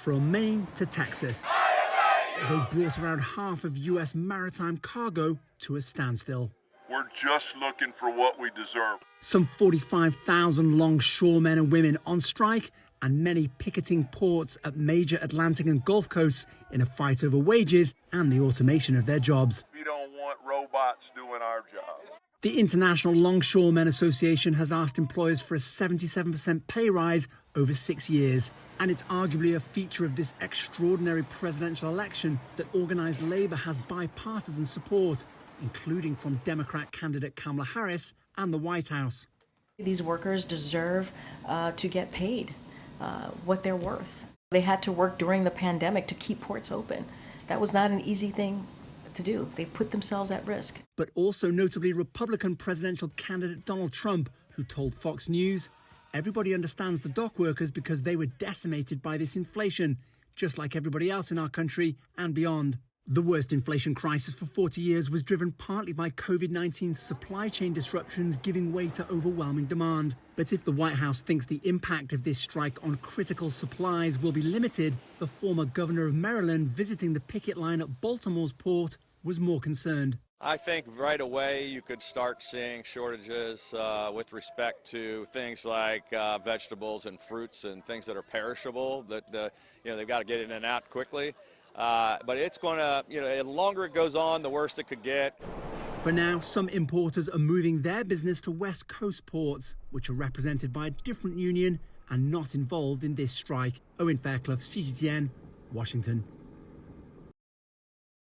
from Maine to Texas. They've brought around half of US maritime cargo to a standstill. We're just looking for what we deserve. Some 45,000 longshoremen and women on strike, and many picketing ports at major Atlantic and Gulf coasts in a fight over wages and the automation of their jobs. We don't want robots doing our jobs. The International Longshoremen Association has asked employers for a 77% pay rise over 6 years. And it's arguably a feature of this extraordinary presidential election that organised Labour has bipartisan support, including from Democrat candidate Kamala Harris and the White House. These workers deserve to get paid what they're worth. They had to work during the pandemic to keep ports open. That was not an easy thing to do. They put themselves at risk. But also notably Republican presidential candidate Donald Trump, who told Fox News, everybody understands the dock workers because they were decimated by this inflation, just like everybody else in our country and beyond. The worst inflation crisis for 40 years was driven partly by COVID-19 supply chain disruptions giving way to overwhelming demand. But if the White House thinks the impact of this strike on critical supplies will be limited, the former governor of Maryland visiting the picket line at Baltimore's port was more concerned. I think right away you could start seeing shortages with respect to things like vegetables and fruits and things that are perishable that they've got to get in and out quickly. But it's going to, the longer it goes on, the worse it could get. For now, some importers are moving their business to West Coast ports, which are represented by a different union and not involved in this strike. Owen Fairclough, CGTN, Washington.